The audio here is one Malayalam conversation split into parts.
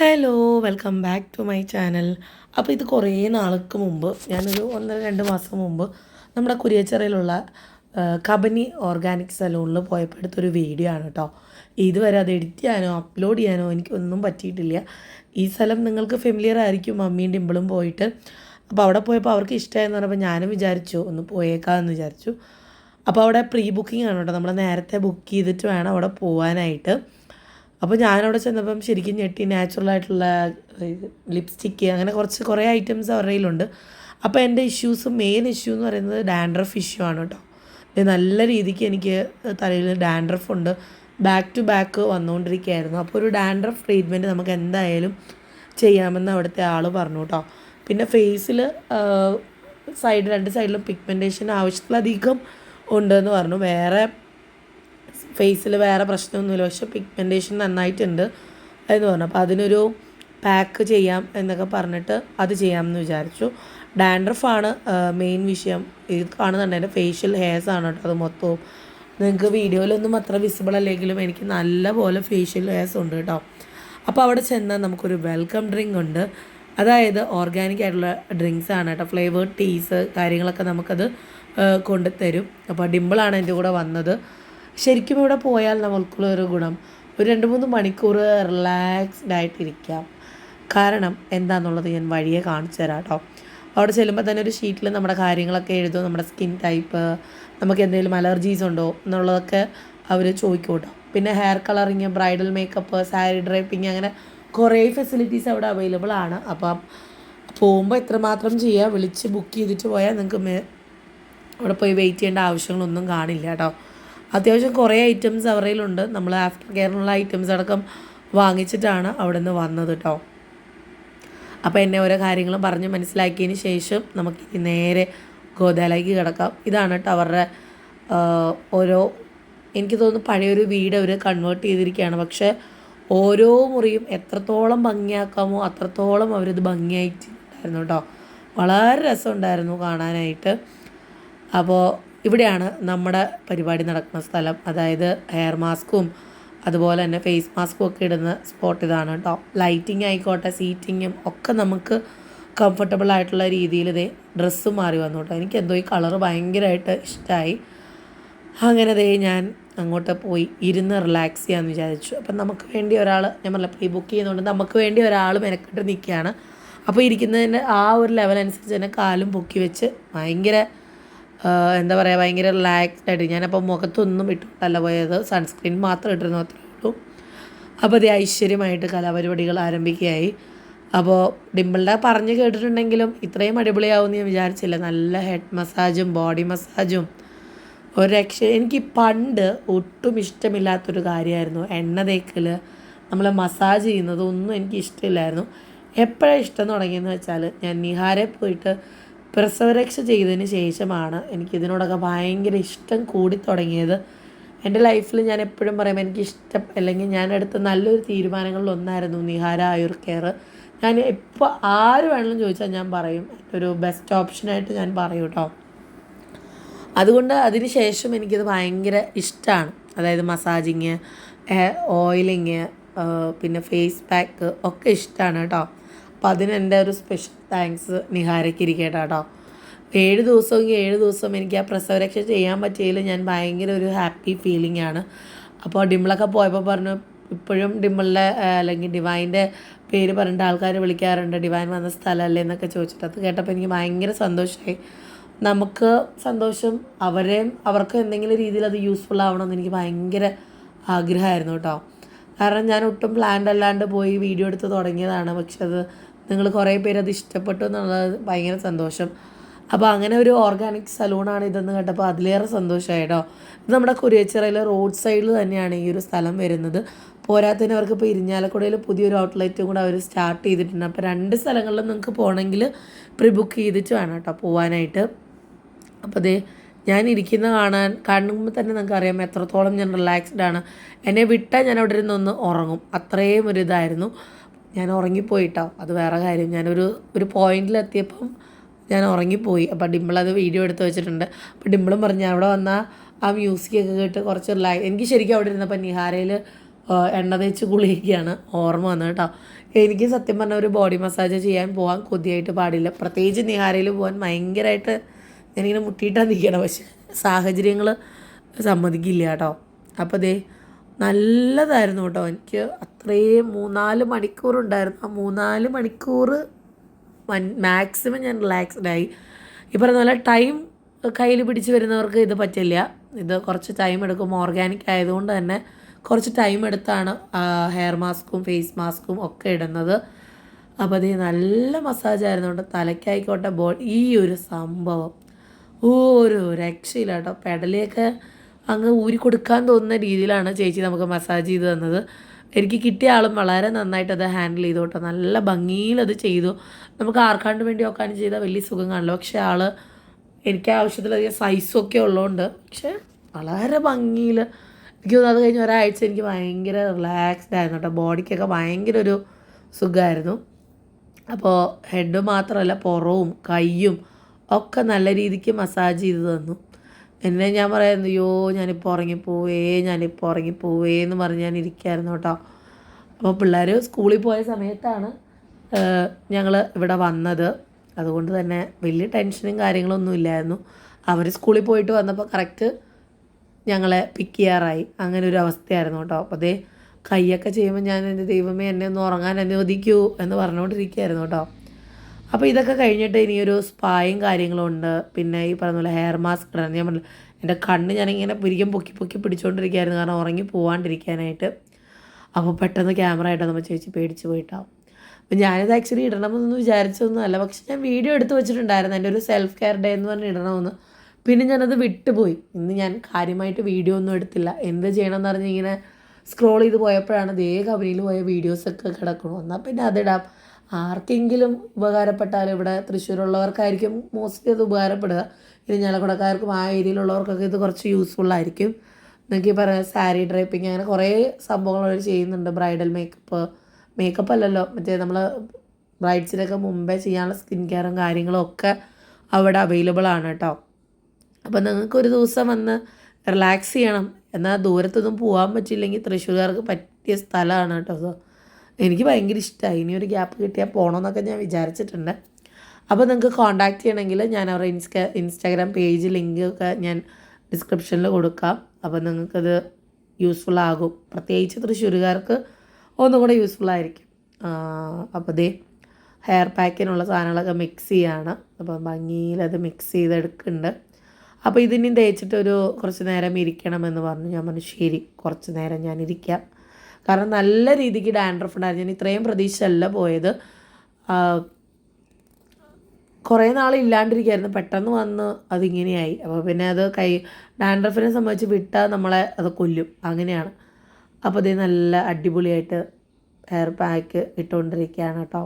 Hello welcome back to my channel. അപ്പോൾ ഇത് കുറേ നാൾക്ക് മുമ്പ് ഞാനൊരു 1-2 മാസം മുമ്പ് നമ്മുടെ കുരിയച്ചിറയിലുള്ള കബനി ഓർഗാനിക് സലൂണിൽ പോയപ്പോൾ എടുത്തൊരു വീഡിയോ ആണ് കേട്ടോ. ഇതുവരെ അത് എഡിറ്റ് ചെയ്യാനോ അപ്ലോഡ് ചെയ്യാനോ എനിക്കൊന്നും പറ്റിയിട്ടില്ല. ഈ സ്ഥലം നിങ്ങൾക്ക് ഫെമിലിയർ ആയിരിക്കും, മമ്മിയും ഡിമ്പിളും പോയിട്ട്. അപ്പോൾ അവിടെ പോയപ്പോൾ അവർക്ക് ഇഷ്ടമായെന്ന് പറഞ്ഞപ്പോൾ ഞാനും വിചാരിച്ചു ഒന്ന് പോയേക്കാമെന്ന് വിചാരിച്ചു. അപ്പോൾ അവിടെ പ്രീ ബുക്കിംഗ് ആണ് കേട്ടോ, നമ്മൾ നേരത്തെ ബുക്ക് ചെയ്തിട്ട് വേണം അവിടെ പോകാനായിട്ട്. അപ്പോൾ ഞാനവിടെ ചെന്നപ്പം ശരിക്കും ഞെട്ടി. നാച്ചുറലായിട്ടുള്ള ലിപ്സ്റ്റിക്ക് അങ്ങനെ കുറേ ഐറ്റംസ് അവരുടെ കയ്യിലുണ്ട്. അപ്പോൾ എൻ്റെ മെയിൻ ഇഷ്യൂ എന്ന് പറയുന്നത് ഡാൻഡ്രഫ് ഇഷ്യൂ ആണ് കേട്ടോ. നല്ല രീതിക്ക് എനിക്ക് തലയിൽ ഡാൻഡ്രഫ് ഉണ്ട്, ബാക്ക് ടു ബാക്ക് വന്നുകൊണ്ടിരിക്കുകയായിരുന്നു. അപ്പോൾ ഒരു ഡാൻഡ്രഫ് ട്രീറ്റ്മെൻറ്റ് നമുക്ക് എന്തായാലും ചെയ്യാമെന്ന് അവിടുത്തെ ആൾ പറഞ്ഞു കേട്ടോ. പിന്നെ ഫേസിൽ രണ്ട് സൈഡിലും പിഗ്മെൻറ്റേഷൻ ആവശ്യത്തിലധികം ഉണ്ടെന്ന് പറഞ്ഞു. ഫേസിൽ വേറെ പ്രശ്നമൊന്നുമില്ല, പക്ഷെ പിഗ്മെൻറ്റേഷൻ നന്നായിട്ടുണ്ട് എന്ന് പറഞ്ഞു. അപ്പോൾ അതിനൊരു പാക്ക് ചെയ്യാം എന്നൊക്കെ പറഞ്ഞിട്ട് അത് ചെയ്യാമെന്ന് വിചാരിച്ചു. ഡാൻഡ്രഫാണ് മെയിൻ വിഷയം. ഇത് കാണുന്നുണ്ട് എൻ്റെ ഫേഷ്യൽ ഹെയർസ് ആണ് കേട്ടോ അത് മൊത്തവും. നിങ്ങൾക്ക് വീഡിയോയിലൊന്നും അത്ര വിസിബിൾ അല്ലെങ്കിലും എനിക്ക് നല്ല പോലെ ഫേഷ്യൽ ഹെയർസ് ഉണ്ട് കേട്ടോ. അപ്പോൾ അവിടെ ചെന്നാൽ നമുക്കൊരു വെൽക്കം ഡ്രിങ്ക് ഉണ്ട്. അതായത് ഓർഗാനിക് ആയിട്ടുള്ള ഡ്രിങ്ക്സ് ആണ് കേട്ടോ, ഫ്ലേവേർഡ് ടീസ് കാര്യങ്ങളൊക്കെ നമുക്കത് കൊണ്ടുതരും. അപ്പോൾ ഡിമ്പിളാണ് എൻ്റെ കൂടെ വന്നത്. ശരിക്കും ഇവിടെ പോയാൽ നമ്മൾക്കുള്ളൊരു ഗുണം ഒരു 2-3 മണിക്കൂർ റിലാക്സ്ഡ് ആയിട്ടിരിക്കാം. കാരണം എന്താണെന്നുള്ളത് ഞാൻ വഴിയെ കാണിച്ചു തരാം കേട്ടോ. അവിടെ ചെല്ലുമ്പോൾ തന്നെ ഒരു ഷീറ്റിൽ നമ്മുടെ കാര്യങ്ങളൊക്കെ എഴുതും, നമ്മുടെ സ്കിൻ ടൈപ്പ്, നമുക്ക് എന്തെങ്കിലും അലർജീസ് ഉണ്ടോ എന്നുള്ളതൊക്കെ അവർ ചോദിക്കും കേട്ടോ. പിന്നെ hair colouring, bridal makeup, sari draping, അങ്ങനെ കുറേ ഫെസിലിറ്റീസ് അവിടെ അവൈലബിൾ ആണ്. അപ്പം പോകുമ്പോൾ എത്രമാത്രം ചെയ്യുക, വിളിച്ച് ബുക്ക് ചെയ്തിട്ട് പോയാൽ നിങ്ങൾക്ക് അവിടെ പോയി വെയിറ്റ് ചെയ്യേണ്ട ആവശ്യങ്ങളൊന്നും കാണില്ല കേട്ടോ. അത്യാവശ്യം കുറേ ഐറ്റംസ് അവരുടെയിലുണ്ട്. നമ്മൾ ആഫ്റ്റർ കെയറിനുള്ള ഐറ്റംസ് അടക്കം വാങ്ങിച്ചിട്ടാണ് അവിടെ നിന്ന് വന്നത് കേട്ടോ. അപ്പോൾ എന്നെ ഓരോ കാര്യങ്ങളും പറഞ്ഞ് മനസ്സിലാക്കിയതിന് ശേഷം നമുക്ക് നേരെ ഗോദാലേക്ക് കിടക്കാം. ഇതാണ് കേട്ടോ അവരുടെ എനിക്ക് തോന്നുന്നു പഴയൊരു വീട് അവർ കൺവേർട്ട് ചെയ്തിരിക്കുകയാണ്. പക്ഷേ ഓരോ മുറിയും എത്രത്തോളം ഭംഗിയാക്കാമോ അത്രത്തോളം അവരിത് ഭംഗിയായിട്ടുണ്ടായിരുന്നു കേട്ടോ. വളരെ രസമുണ്ടായിരുന്നു കാണാനായിട്ട്. അപ്പോൾ ഇവിടെയാണ് നമ്മുടെ പരിപാടി നടക്കുന്ന സ്ഥലം. അതായത് ഹെയർ മാസ്കും അതുപോലെ തന്നെ ഫേസ് മാസ്കും ഒക്കെ ഇടുന്ന സ്പോട്ട് ഇതാണ് കേട്ടോ. ലൈറ്റിംഗ് ആയിക്കോട്ടെ, സീറ്റിങ്ങും ഒക്കെ നമുക്ക് കംഫർട്ടബിൾ ആയിട്ടുള്ള രീതിയിൽ ഡ്രസ്സ് മാറി വന്നു കേട്ടോ. എനിക്ക് എന്തോ ഈ കളറ് ഭയങ്കരമായിട്ട് ഇഷ്ടമായി. അങ്ങനെ ഞാൻ അങ്ങോട്ട് പോയി ഇരുന്ന് റിലാക്സ് ചെയ്യാമെന്ന് വിചാരിച്ചു. അപ്പം നമുക്ക് വേണ്ടി ഒരാൾ, ഞാൻ പറഞ്ഞ പ്രീ ബുക്ക് ചെയ്യുന്നതുകൊണ്ട് നമുക്ക് വേണ്ടി ഒരാൾ മെനക്കെട്ട് നിൽക്കുകയാണ്. അപ്പോൾ ഇരിക്കുന്നതിൻ്റെ ആ ഒരു ലെവൽ അനുസരിച്ച് തന്നെ കാലും പൊക്കി വെച്ച് ഭയങ്കര റിലാക്സ്ഡ് ആയിട്ട്. ഞാനപ്പോൾ മുഖത്തൊന്നും ഇട്ടിട്ടല്ല പോയത്, സൺസ്ക്രീൻ മാത്രം ഇട്ടിരുന്നു, അത്രേ ഉള്ളൂ. അപ്പോൾ അത് ഐശ്വര്യമായിട്ട് കലാപരിപാടികൾ ആരംഭിക്കുകയായി. അപ്പോൾ ഡിമ്പിളുടെ പറഞ്ഞ് കേട്ടിട്ടുണ്ടെങ്കിലും ഇത്രയും അടിപൊളിയാവുമെന്ന് ഞാൻ വിചാരിച്ചില്ല. നല്ല ഹെഡ് മസാജും ബോഡി മസാജും ഒരു എനിക്ക് പണ്ട് ഒട്ടും ഇഷ്ടമില്ലാത്തൊരു കാര്യമായിരുന്നു എണ്ണ തേക്കൽ, നമ്മൾ മസാജ് ചെയ്യുന്നത് ഒന്നും എനിക്ക് ഇഷ്ടമില്ലായിരുന്നു. എപ്പോഴാണ് ഇഷ്ടം തുടങ്ങിയെന്ന് വെച്ചാൽ ഞാൻ നിഹാരെ പോയിട്ട് പ്രസവരക്ഷ ചെയ്തതിന് ശേഷമാണ് എനിക്കിതിനോടൊക്കെ ഭയങ്കര ഇഷ്ടം കൂടി തുടങ്ങിയത്. എൻ്റെ ലൈഫിൽ ഞാൻ എപ്പോഴും പറയും എനിക്കിഷ്ടം അല്ലെങ്കിൽ ഞാൻ എടുത്ത നല്ലൊരു തീരുമാനങ്ങളിലൊന്നായിരുന്നു നിഹാര ആയുർ കെയർ. ഞാൻ ഇപ്പോൾ ആര് വേണമെങ്കിലും ചോദിച്ചാൽ ഞാൻ പറയും ഒരു ബെസ്റ്റ് ഓപ്ഷനായിട്ട് ഞാൻ പറയും കേട്ടോ. അതുകൊണ്ട് അതിന് ശേഷം എനിക്കത് ഭയങ്കര ഇഷ്ടമാണ്. അതായത് മസാജിങ്, ഓയിലിങ്, പിന്നെ ഫേസ് പാക്ക് ഒക്കെ ഇഷ്ടമാണ് കേട്ടോ. അപ്പോൾ അതിന് എൻ്റെ ഒരു സ്പെഷ്യൽ താങ്ക്സ് നിഹാരയ്ക്ക് ഇരിക്കട്ടെ കേട്ടോ. 7 ദിവസം എനിക്ക് ആ പ്രസവരക്ഷ ചെയ്യാൻ പറ്റിയതിൽ ഞാൻ ഭയങ്കര ഒരു ഹാപ്പി ഫീലിംഗ് ആണ്. അപ്പോൾ ഡിമ്പിളൊക്കെ പോയപ്പോൾ പറഞ്ഞു, ഇപ്പോഴും ഡിമ്പിളിൻ്റെ അല്ലെങ്കിൽ ഡിവൈൻ്റെ പേര് പറഞ്ഞിട്ട് ആൾക്കാർ വിളിക്കാറുണ്ട്, ഡിവൈൻ വന്ന സ്ഥലമല്ലേ എന്നൊക്കെ ചോദിച്ചിട്ട്. അത് കേട്ടപ്പോൾ എനിക്ക് ഭയങ്കര സന്തോഷമായി. നമുക്ക് സന്തോഷം, അവർക്ക് എന്തെങ്കിലും രീതിയിൽ അത് യൂസ്ഫുൾ ആവണമെന്ന് എനിക്ക് ഭയങ്കര ആഗ്രഹമായിരുന്നു കേട്ടോ. കാരണം ഞാൻ ഒട്ടും പ്ലാൻഡ് അല്ലാണ്ട് പോയി വീഡിയോ എടുത്ത് തുടങ്ങിയതാണ്. പക്ഷെ അത് നിങ്ങൾ കുറേ പേര് അത് ഇഷ്ടപ്പെട്ടു എന്നുള്ളത് ഭയങ്കര സന്തോഷം. അപ്പോൾ അങ്ങനെ ഒരു ഓർഗാനിക് സലൂണാണ് ഇതെന്ന് കേട്ടപ്പോൾ അതിലേറെ സന്തോഷമായി കേട്ടോ. ഇത് നമ്മുടെ കുരിയച്ചിറയിലെ റോഡ് സൈഡിൽ തന്നെയാണ് ഈ ഒരു സ്ഥലം വരുന്നത്. പോരാത്തതിന് അവർക്ക് ഇപ്പോൾ ഇരിഞ്ഞാലക്കുടയിൽ പുതിയൊരു ഔട്ട്ലെറ്റും കൂടെ അവർ സ്റ്റാർട്ട് ചെയ്തിട്ടുണ്ട്. അപ്പോൾ 2 സ്ഥലങ്ങളിലും നിങ്ങൾക്ക് പോകണമെങ്കിൽ പ്രീ ബുക്ക് ചെയ്തിട്ട് വേണം കേട്ടോ പോകാനായിട്ട്. അപ്പോൾ ഞാൻ കാണുമ്പോൾ തന്നെ നിങ്ങൾക്ക് അറിയാം എത്രത്തോളം ഞാൻ റിലാക്സ്ഡ് ആണ്. എന്നെ വിട്ടാൽ ഞാൻ അവിടെ ഇരുന്നൊന്ന് ഉറങ്ങും, അത്രയും ഒരു ഇതായിരുന്നു. ഞാൻ ഉറങ്ങിപ്പോയിട്ടോ, അത് വേറെ കാര്യം. ഒരു പോയിന്റിലെത്തിയപ്പം ഞാൻ ഉറങ്ങിപ്പോയി. അപ്പോൾ ഡിമ്പിളത് വീഡിയോ എടുത്ത് വെച്ചിട്ടുണ്ട്. അപ്പോൾ ഡിമ്പിളും പറഞ്ഞു അവിടെ വന്നാൽ ആ മ്യൂസിക്കൊക്കെ കേട്ട് കുറച്ച് എനിക്ക് ശരിക്കും അവിടെ ഇരുന്നപ്പോൾ നിഹാരയിൽ എണ്ണ തേച്ച് കുളിക്കുകയാണ് ഓർമ്മ വന്നത് കേട്ടോ. എനിക്ക് സത്യം പറഞ്ഞാൽ ഒരു ബോഡി മസാജ് ചെയ്യാൻ പോകാൻ കൊതിയായിട്ട് പാടില്ല. പ്രത്യേകിച്ച് നിഹാരയിൽ പോകാൻ ഭയങ്കരമായിട്ട് ഞാനിങ്ങനെ മുട്ടിയിട്ടാണ് നിൽക്കണം. പക്ഷേ സാഹചര്യങ്ങൾ സമ്മതിക്കില്ല കേട്ടോ. അപ്പോൾ ദേ നല്ലതായിരുന്നു കേട്ടോ. എനിക്ക് അത്രയും 3-4 മണിക്കൂറുണ്ടായിരുന്നു. ആ 3-4 മണിക്കൂർ മാക്സിമം ഞാൻ റിലാക്സ്ഡായി. ഈ പറഞ്ഞ പോലെ ടൈം കയ്യിൽ പിടിച്ച് വരുന്നവർക്ക് ഇത് പറ്റില്ല. ഇത് കുറച്ച് ടൈം എടുക്കും. ഓർഗാനിക് ആയതുകൊണ്ട് തന്നെ കുറച്ച് ടൈം എടുത്താണ് ഹെയർ മാസ്കും ഫേസ് മാസ്കും ഒക്കെ ഇടുന്നത്. അപ്പോൾ അത് നല്ല മസാജായിരുന്നു കേട്ടോ. തലയ്ക്കായിക്കോട്ടെ ഈ ഒരു സംഭവം ഒരു രക്ഷയില്ല കേട്ടോ. പെടലിയൊക്കെ അങ്ങ് ഊരി കൊടുക്കാൻ തോന്നുന്ന രീതിയിലാണ് ചേച്ചി നമുക്ക് മസാജ് ചെയ്ത് തന്നത്. എനിക്ക് കിട്ടിയ ആളും വളരെ നന്നായിട്ട് അത് ഹാൻഡിൽ ചെയ്തു കേട്ടോ. നല്ല ഭംഗിയിൽ അത് ചെയ്തു. നമുക്ക് ആർക്കാണ്ട് വേണ്ടി നോക്കാനും ചെയ്താൽ വലിയ സുഖം കാണില്ല. പക്ഷേ എനിക്ക് ആവശ്യത്തിലധികം സൈസൊക്കെ ഉള്ളതുകൊണ്ട് പക്ഷേ വളരെ ഭംഗിയിൽ എനിക്ക് തോന്നുന്നു. അത് കഴിഞ്ഞ് ഒരാഴ്ച എനിക്ക് ഭയങ്കര റിലാക്സ്ഡ് ആയിരുന്നു കേട്ടോ. ബോഡിക്കൊക്കെ ഭയങ്കര ഒരു സുഖമായിരുന്നു. അപ്പോൾ ഹെഡ് മാത്രമല്ല പുറവും കയ്യും ഒക്കെ നല്ല രീതിക്ക് മസാജ് ചെയ്ത് തന്നു. എന്നെ ഞാൻ പറയായിരുന്നു, അയ്യോ ഞാനിപ്പോൾ ഉറങ്ങിപ്പോവേ എന്ന് പറഞ്ഞ് ഞാൻ ഇരിക്കുകയായിരുന്നു കേട്ടോ. അപ്പോൾ പിള്ളേർ സ്കൂളിൽ പോയ സമയത്താണ് ഞങ്ങൾ ഇവിടെ വന്നത്. അതുകൊണ്ട് തന്നെ വലിയ ടെൻഷനും കാര്യങ്ങളൊന്നും ഇല്ലായിരുന്നു. അവർ സ്കൂളിൽ പോയിട്ട് വന്നപ്പോൾ കറക്റ്റ് ഞങ്ങളെ പിക്ക് ചെയ്യാറായി. അങ്ങനെ ഒരു അവസ്ഥയായിരുന്നു കേട്ടോ. അപ്പോൾ അതേ കൈയൊക്കെ ചെയ്യുമ്പോൾ ഞാൻ എൻ്റെ ദൈവമേ എന്നെ ഒന്ന് ഉറങ്ങാൻ അനുവദിക്കൂ എന്ന് പറഞ്ഞുകൊണ്ടിരിക്കുകയായിരുന്നു കേട്ടോ. അപ്പോൾ ഇതൊക്കെ കഴിഞ്ഞിട്ട് ഇനിയൊരു സ്പായും കാര്യങ്ങളും ഉണ്ട്. പിന്നെ ഈ പറഞ്ഞ പോലെ ഹെയർ മാസ്ക് ഇടണം. ഞാൻ പറഞ്ഞു എൻ്റെ കണ്ണ് ഞാനിങ്ങനെ പൊക്കി പിടിച്ചുകൊണ്ടിരിക്കുകയായിരുന്നു, കാരണം ഉറങ്ങി പോകാണ്ടിരിക്കാനായിട്ട്. അപ്പോൾ പെട്ടെന്ന് ക്യാമറ ആയിട്ട് നമ്മൾ ചേച്ചി പേടിച്ച് പോയിട്ടാവും. അപ്പോൾ ഞാനിത് ആക്ച്വലി ഇടണമെന്നൊന്നും വിചാരിച്ചൊന്നുമല്ല. പക്ഷെ ഞാൻ വീഡിയോ എടുത്ത് വെച്ചിട്ടുണ്ടായിരുന്നു എൻ്റെ ഒരു സെൽഫ് കെയർ ഡേ എന്ന് പറഞ്ഞ് ഇടണമെന്ന്. പിന്നെ ഞാനത് വിട്ടുപോയി. ഇന്ന് ഞാൻ കാര്യമായിട്ട് വീഡിയോ ഒന്നും എടുത്തില്ല. എന്ത് ചെയ്യണമെന്ന് പറഞ്ഞ് ഇങ്ങനെ സ്ക്രോൾ ചെയ്ത് പോയപ്പോഴാണ് കമ്പനിയിൽ പോയ വീഡിയോസൊക്കെ കിടക്കണം. എന്നാൽ പിന്നെ അതിടാം. ആർക്കെങ്കിലും ഉപകാരപ്പെട്ടാലും ഇവിടെ തൃശ്ശൂരുള്ളവർക്കായിരിക്കും മോസ്റ്റ്ലി അത് ഉപകാരപ്പെടുക. ഇരിഞ്ഞാലക്കുടക്കാർക്കും ആ ഏരിയയിലുള്ളവർക്കൊക്കെ ഇത് കുറച്ച് യൂസ്ഫുള്ളായിരിക്കും. നിങ്ങൾക്ക് പറയാം സാരി ഡ്രൈപ്പിങ് അങ്ങനെ കുറേ സംഭവങ്ങൾ അവർ ചെയ്യുന്നുണ്ട്. ബ്രൈഡൽ മേക്കപ്പ് അല്ലല്ലോ, മറ്റേ നമ്മൾ ബ്രൈഡ്സിനൊക്കെ മുമ്പേ ചെയ്യാനുള്ള സ്കിൻ കെയറും കാര്യങ്ങളും ഒക്കെ അവിടെ അവൈലബിൾ ആണ് കേട്ടോ. അപ്പോൾ നിങ്ങൾക്കൊരു ദിവസം വന്ന് റിലാക്സ് ചെയ്യണം, എന്നാൽ ദൂരത്തൊന്നും പോകാൻ പറ്റില്ലെങ്കിൽ തൃശ്ശൂർകാർക്ക് പറ്റിയ സ്ഥലമാണ് കേട്ടോ. എനിക്ക് ഭയങ്കര ഇഷ്ടമായി. ഇനിയൊരു ഗ്യാപ്പ് കിട്ടിയാൽ പോകണമെന്നൊക്കെ ഞാൻ വിചാരിച്ചിട്ടുണ്ട്. അപ്പോൾ നിങ്ങൾക്ക് കോൺടാക്റ്റ് ചെയ്യണമെങ്കിൽ ഞാൻ അവരുടെ ഇൻസ്റ്റാഗ്രാം പേജ് ലിങ്ക് ഒക്കെ ഞാൻ ഡിസ്ക്രിപ്ഷനിൽ കൊടുക്കാം. അപ്പോൾ നിങ്ങൾക്കത് യൂസ്ഫുൾ ആകും. പ്രത്യേകിച്ച് തൃശ്ശൂരുകാർക്ക് ഒന്നും കൂടെ യൂസ്ഫുള്ളായിരിക്കും. അപ്പോൾ ഹെയർ പാക്കിനുള്ള സാധനങ്ങളൊക്കെ മിക്സ് ചെയ്യാണ്. അപ്പോൾ ഭംഗിയിലത് മിക്സ് ചെയ്തെടുക്കുന്നുണ്ട്. അപ്പോൾ ഇതിനി തേച്ചിട്ടൊരു കുറച്ച് നേരം ഇരിക്കണമെന്ന് പറഞ്ഞു. ഞാൻ പറഞ്ഞു ശരി, കുറച്ച് നേരം ഞാൻ ഇരിക്കാം. കാരണം നല്ല രീതിക്ക് ഡാൻഡ്രഫ് ഉണ്ടായിരുന്നു. ഞാൻ ഇത്രയും പ്രതീക്ഷയല്ല പോയത്. കുറേ നാൾ ഇല്ലാണ്ടിരിക്കുകയായിരുന്നു, പെട്ടെന്ന് വന്ന് അതിങ്ങനെയായി. അപ്പോൾ പിന്നെ അത് ഡാൻഡ്രഫിനെ സംബന്ധിച്ച് വിട്ടാൽ നമ്മളെ അത് കൊല്ലും, അങ്ങനെയാണ്. അപ്പോൾ ഇത് നല്ല അടിപൊളിയായിട്ട് ഹെയർ പാക്ക് ഇട്ടുകൊണ്ടിരിക്കുകയാണ് കേട്ടോ.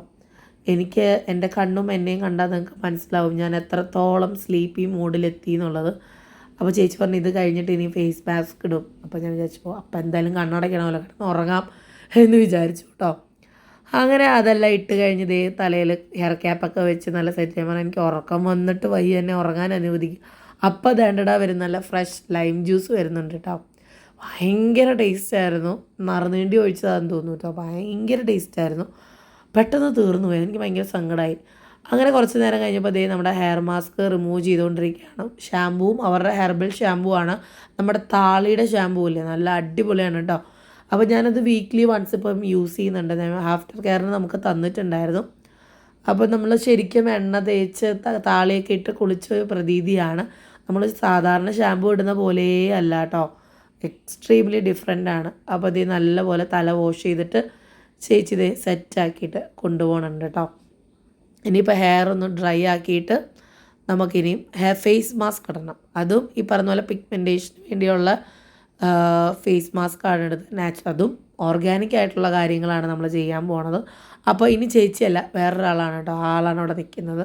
എനിക്ക് എൻ്റെ കണ്ണും എന്നെയും കണ്ടാൽ നിങ്ങൾക്ക് മനസ്സിലാവും ഞാൻ എത്രത്തോളം സ്ലീപ്പി മൂഡിലെത്തി എന്നുള്ളത്. അപ്പോൾ ചേച്ചി പറഞ്ഞു ഇത് കഴിഞ്ഞിട്ട് ഇനി ഫേസ് മാസ്ക് ഇടും. അപ്പോൾ ഞാൻ വിചാരിച്ചു അപ്പോൾ എന്തായാലും കണ്ണടയ്ക്കണമല്ലോ, കിടന്ന് ഉറങ്ങാം എന്ന് വിചാരിച്ചു കേട്ടോ. അങ്ങനെ അതെല്ലാം ഇട്ട് കഴിഞ്ഞ് തലയിൽ ഹെയർ ക്യാപ്പൊക്കെ വെച്ച് നല്ല സെറ്റ് ചെയ്യുമ്പോൾ എനിക്ക് ഉറക്കം വന്നിട്ട് വയ്യ, എന്നെ ഉറങ്ങാൻ അനുവദിക്കും. അപ്പോൾ അതേണ്ടടാ വരും നല്ല ഫ്രഷ് ലൈം ജ്യൂസ് വരുന്നുണ്ട് കേട്ടോ. ഭയങ്കര ടേസ്റ്റായിരുന്നു. നറുനീണ്ടി ഒഴിച്ചതാണെന്ന് തോന്നുന്നു കേട്ടോ. ഭയങ്കര ടേസ്റ്റായിരുന്നു. പെട്ടെന്ന് തീർന്നു പോയി. എനിക്ക് ഭയങ്കര സങ്കടമായി. അങ്ങനെ കുറച്ച് നേരം കഴിഞ്ഞപ്പോൾ നമ്മുടെ ഹെയർ മാസ്ക് റിമൂവ് ചെയ്തുകൊണ്ടിരിക്കുകയാണ്. ഷാമ്പുവും അവരുടെ ഹെർബൽ ഷാമ്പൂ ആണ്. നമ്മുടെ താളിയുടെ ഷാമ്പൂ ഇല്ലേ, നല്ല അടിപൊളിയാണ് കേട്ടോ. അപ്പോൾ ഞാനത് വീക്ക്ലി വൺസ് ഇപ്പം യൂസ് ചെയ്യുന്നുണ്ട്. ആഫ്റ്റർ കെയറിന് നമുക്ക് തന്നിട്ടുണ്ടായിരുന്നു. അപ്പോൾ നമ്മൾ ശരിക്കും എണ്ണ തേച്ച് താളിയൊക്കെ ഇട്ട് കുളിച്ച പ്രതീതിയാണ്. നമ്മൾ സാധാരണ ഷാമ്പൂ ഇടുന്ന പോലേ അല്ല കേട്ടോ, എക്സ്ട്രീംലി ഡിഫറെൻ്റ് ആണ്. അപ്പോൾ നല്ലപോലെ തല വാഷ് ചെയ്തിട്ട് ചേച്ചി സെറ്റാക്കിയിട്ട് കൊണ്ടുപോകണുണ്ട് കേട്ടോ. ഇനിയിപ്പോൾ ഹെയർ ഒന്ന് ഡ്രൈ ആക്കിയിട്ട് നമുക്കിനിയും ഫേസ് മാസ്ക് ഇടണം. അതും ഈ പറഞ്ഞ പോലെ പിഗ്മെൻറ്റേഷന് വേണ്ടിയുള്ള ഫേസ് മാസ്ക് ആണ് എടുത്ത് അതും ഓർഗാനിക് ആയിട്ടുള്ള കാര്യങ്ങളാണ് നമ്മൾ ചെയ്യാൻ പോണത്. അപ്പോൾ ഇനി ചേച്ചിയല്ല വേറൊരാളാണ് കേട്ടോ, ആളാണ് അവിടെ നിൽക്കുന്നത്.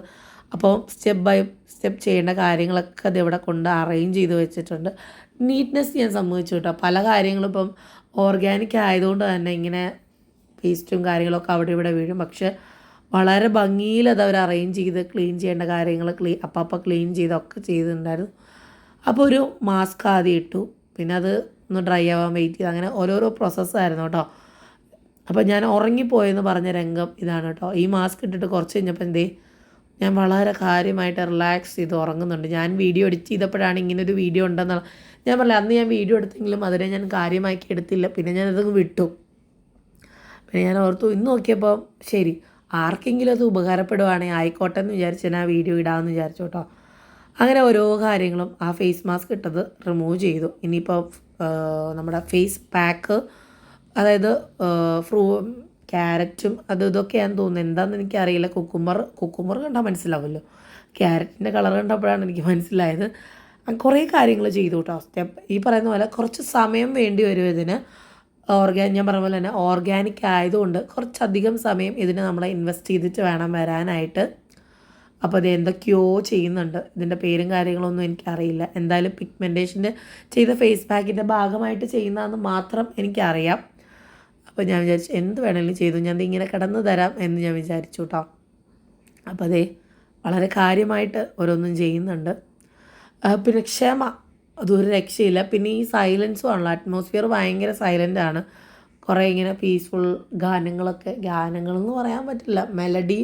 അപ്പോൾ സ്റ്റെപ്പ് ബൈ സ്റ്റെപ്പ് ചെയ്യേണ്ട കാര്യങ്ങളൊക്കെ അത് ഇവിടെ കൊണ്ട് അറേഞ്ച് ചെയ്ത് വെച്ചിട്ടുണ്ട്. നീറ്റ്നെസ് ഞാൻ സമ്മതിച്ചു കേട്ടോ. പല കാര്യങ്ങളും ഇപ്പം ഓർഗാനിക് ആയതുകൊണ്ട് തന്നെ ഇങ്ങനെ വേസ്റ്റും കാര്യങ്ങളൊക്കെ അവിടെ ഇവിടെ വീഴും. പക്ഷെ വളരെ ഭംഗിയിൽ അത് അവർ അറേഞ്ച് ചെയ്ത് ക്ലീൻ ചെയ്യേണ്ട കാര്യങ്ങൾ അപ്പം ക്ലീൻ ചെയ്തൊക്കെ ചെയ്തിട്ടുണ്ടായിരുന്നു. അപ്പോൾ ഒരു മാസ്ക് ആദ്യം ഇട്ടു. പിന്നെ അത് ഒന്ന് ഡ്രൈ ആവാൻ വെയിറ്റ് ചെയ്ത് അങ്ങനെ ഓരോരോ പ്രോസസ്സായിരുന്നു കേട്ടോ. അപ്പോൾ ഞാൻ ഉറങ്ങിപ്പോയെന്ന് പറഞ്ഞ രംഗം ഇതാണ് കേട്ടോ. ഈ മാസ്ക് ഇട്ടിട്ട് കുറച്ച് കഴിഞ്ഞപ്പോൾ ഞാൻ വളരെ കാര്യമായിട്ട് റിലാക്സ് ചെയ്ത് ഉറങ്ങുന്നുണ്ട്. ഞാൻ വീഡിയോ എഡിറ്റ് ചെയ്തപ്പോഴാണ് ഇങ്ങനൊരു വീഡിയോ ഉണ്ടെന്നുള്ള ഞാൻ പറഞ്ഞില്ല, അന്ന് ഞാൻ വീഡിയോ എടുത്തെങ്കിലും അതിനെ ഞാൻ കാര്യമാക്കി എടുത്തില്ല. പിന്നെ ഞാനത് വിട്ടു. പിന്നെ ഞാൻ ഓർത്തു ഇന്ന് നോക്കിയപ്പോൾ ശരി, ആർക്കെങ്കിലും അത് ഉപകാരപ്പെടുവാണെങ്കിൽ ആയിക്കോട്ടെ എന്ന് വിചാരിച്ച് ഞാൻ ആ വീഡിയോ ഇടാമെന്ന് വിചാരിച്ചു കേട്ടോ. അങ്ങനെ ഓരോ കാര്യങ്ങളും ആ ഫേസ് മാസ്ക് ഇട്ടത് റിമൂവ് ചെയ്തു. ഇനിയിപ്പോൾ നമ്മുടെ ഫേസ് പാക്ക്, അതായത് ക്യാരറ്റും ഇതൊക്കെയാണെന്ന് തോന്നുന്നു, എന്താണെന്ന് എനിക്കറിയില്ല. കുക്കുമ്പർ കണ്ടാൽ മനസ്സിലാവുമല്ലോ, ക്യാരറ്റിൻ്റെ കളർ കണ്ടപ്പോഴാണ് എനിക്ക് മനസ്സിലായത്. കുറേ കാര്യങ്ങൾ ചെയ്തു കേട്ടോ. ഈ പറയുന്ന പോലെ കുറച്ച് സമയം വേണ്ടി വരും ഇതിന്. ഞാൻ പറഞ്ഞ പോലെ തന്നെ ഓർഗാനിക് ആയതുകൊണ്ട് കുറച്ചധികം സമയം ഇതിന് നമ്മൾ ഇൻവെസ്റ്റ് ചെയ്തിട്ട് വേണം വരാനായിട്ട്. അപ്പോൾ അത് എന്തൊക്കെയോ ചെയ്യുന്നുണ്ട്. ഇതിൻ്റെ പേരും കാര്യങ്ങളൊന്നും എനിക്കറിയില്ല. എന്തായാലും പിഗ്മെൻറ്റേഷൻ്റെ ചെയ്ത ഫേസ് പാക്കിൻ്റെ ഭാഗമായിട്ട് ചെയ്യുന്നതെന്ന് മാത്രം എനിക്കറിയാം. അപ്പോൾ ഞാൻ വിചാരിച്ചു എന്ത് വേണമെങ്കിലും ചെയ്തു, ഞാൻ ഇങ്ങനെ കിടന്നു തരാം എന്ന് ഞാൻ വിചാരിച്ചു കേട്ടോ. അപ്പോൾ വളരെ കാര്യമായിട്ട് ഓരോന്നും ചെയ്യുന്നുണ്ട്. പിന്നെ ക്ഷമ, അതൊരു രക്ഷയില്ല. പിന്നെ ഈ സൈലൻസും ആണല്ലോ, അറ്റ്മോസ്ഫിയർ ഭയങ്കര സൈലൻ്റാണ്. കുറേ ഇങ്ങനെ പീസ്ഫുൾ ഗാനങ്ങളെന്ന് പറയാൻ പറ്റില്ല, മെലഡി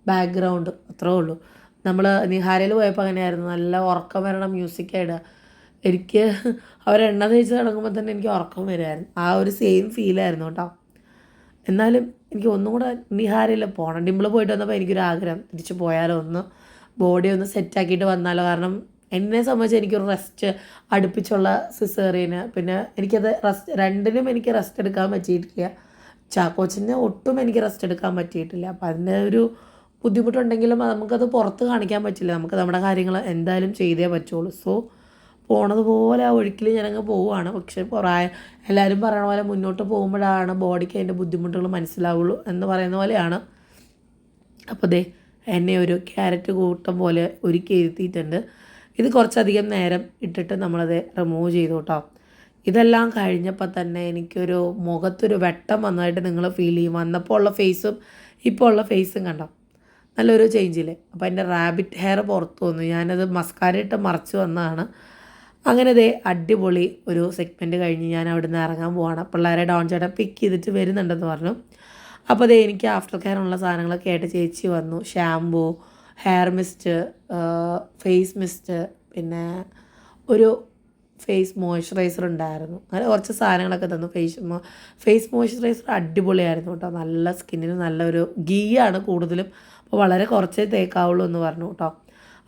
ബാക്ക്ഗ്രൗണ്ട് അത്രേ ഉള്ളൂ. നമ്മൾ നിഹാരയിൽ പോയപ്പോൾ അങ്ങനെയായിരുന്നു, നല്ല ഉറക്കം വരണ മ്യൂസിക്കായിടുക. എനിക്ക് അവരെണ്ണ തേച്ച് തുടങ്ങുമ്പോൾ തന്നെ എനിക്ക് ഉറക്കം വരുമായിരുന്നു. ആ ഒരു സെയിം ഫീലായിരുന്നു കേട്ടോ. എന്നാലും എനിക്ക് ഒന്നും കൂടെ നിഹാരയിൽ പോകണം. ഡിംപിൾ പോയിട്ട് വന്നപ്പോൾ എനിക്കൊരാഗ്രഹം തിരിച്ച് പോയാലോ, ഒന്ന് ബോഡി ഒന്ന് സെറ്റാക്കിയിട്ട് വന്നാലോ. കാരണം എന്നെ സംബന്ധിച്ച് എനിക്കൊരു റെസ്റ്റ്, അടുപ്പിച്ചുള്ള സിസേറിയന്, പിന്നെ എനിക്കത് രണ്ടിനും എനിക്ക് റെസ്റ്റ് എടുക്കാൻ പറ്റിയിട്ടില്ല. ചാക്കോച്ചന് ഒട്ടും എനിക്ക് റെസ്റ്റ് എടുക്കാൻ പറ്റിയിട്ടില്ല. അപ്പം അതിൻ്റെ ഒരു ബുദ്ധിമുട്ടുണ്ടെങ്കിലും നമുക്കത് പുറത്ത് കാണിക്കാൻ പറ്റില്ല. നമുക്ക് നമ്മുടെ കാര്യങ്ങൾ എന്തായാലും ചെയ്തേ പറ്റുള്ളൂ. സോ പോണത് പോലെ ആ ഒഴുക്കിൽ ഞാനങ്ങ് പോവുകയാണ്. പക്ഷേ എല്ലാവരും പറയണ പോലെ മുന്നോട്ട് പോകുമ്പോഴാണ് ബോഡിക്ക് അതിൻ്റെ ബുദ്ധിമുട്ടുകൾ മനസ്സിലാവുള്ളൂ എന്ന് പറയുന്ന പോലെയാണ്. അപ്പോൾ എന്നെ ഒരു ക്യാരറ്റ് കൂട്ടം പോലെ ഒരുക്കി ഇരുത്തിയിട്ടുണ്ട്. ഇത് കുറച്ചധികം നേരം ഇട്ടിട്ട് നമ്മളത് റിമൂവ് ചെയ്തു കേട്ടോ. ഇതെല്ലാം കഴിഞ്ഞപ്പോൾ തന്നെ എനിക്കൊരു മുഖത്തൊരു വെട്ടം വന്നതായിട്ട് നിങ്ങൾ ഫീൽ ചെയ്യും. വന്നപ്പോൾ ഉള്ള ഫേസും ഇപ്പോൾ ഉള്ള ഫേസും കണ്ടോ, നല്ലൊരു ചേഞ്ചില്ലേ. അപ്പോൾ എൻ്റെ റാബിറ്റ് ഹെയർ പുറത്തു വന്നു. ഞാനത് മസ്കാര ഇട്ട് മറച്ച് വന്നതാണ്. അങ്ങനെ അടിപൊളി ഒരു സെഗ്മെൻറ്റ് കഴിഞ്ഞ് ഞാൻ അവിടെ നിന്ന് ഇറങ്ങാൻ പോവാണ്. പിള്ളേരെ ഡോൺ ചേട്ടൻ പിക്ക് ചെയ്തിട്ട് വരുന്നുണ്ടെന്ന് പറഞ്ഞു. അപ്പോൾ എനിക്ക് ആഫ്റ്റർ കെയറുള്ള സാധനങ്ങളൊക്കെ ആയിട്ട് ചേച്ചി വന്നു. Shampoo, hair mist, face mist, പിന്നെ ഒരു ഫേസ് മോയ്സ്ചറൈസർ ഉണ്ടായിരുന്നു. അങ്ങനെ കുറച്ച് സാധനങ്ങളൊക്കെ തന്നു. ഫേസ് മോയ്സ്ചറൈസർ അടിപൊളിയായിരുന്നു കേട്ടോ. നല്ല സ്കിന്നിന് നല്ലൊരു ഗീയാണ് കൂടുതലും, അപ്പോൾ വളരെ കുറച്ചേ തേക്കാവുള്ളൂ എന്ന് പറഞ്ഞു കേട്ടോ.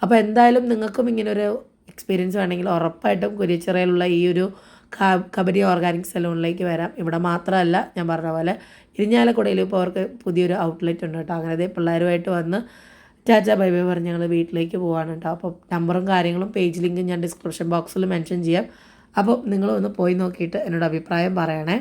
അപ്പോൾ എന്തായാലും നിങ്ങൾക്കും ഇങ്ങനൊരു എക്സ്പീരിയൻസ് വേണമെങ്കിൽ ഉറപ്പായിട്ടും കുരിച്ചിറയിലുള്ള ഈ ഒരു കബരി ഓർഗാനിക് സലൂണിലേക്ക് വരാം. ഇവിടെ മാത്രമല്ല, ഞാൻ പറഞ്ഞ പോലെ ഇരിഞ്ഞാലക്കുടയിലും ഇപ്പോൾ അവർക്ക് പുതിയൊരു ഔട്ട്ലെറ്റ് ഉണ്ട് കേട്ടോ. അങ്ങനെ പിള്ളേരുമായിട്ട് വന്ന് ചാച്ചാ ബൈ ബൈ പറഞ്ഞ് ഞങ്ങൾ വീട്ടിലേക്ക് പോകാണ് കേട്ടോ. അപ്പോൾ നമ്പറും കാര്യങ്ങളും പേജ് ലിങ്കും ഞാൻ ഡിസ്ക്രിപ്ഷൻ ബോക്സിൽ മെൻഷൻ ചെയ്യാം. അപ്പോൾ നിങ്ങളൊന്ന് പോയി നോക്കിയിട്ട് എന്നോട് അഭിപ്രായം പറയണേ.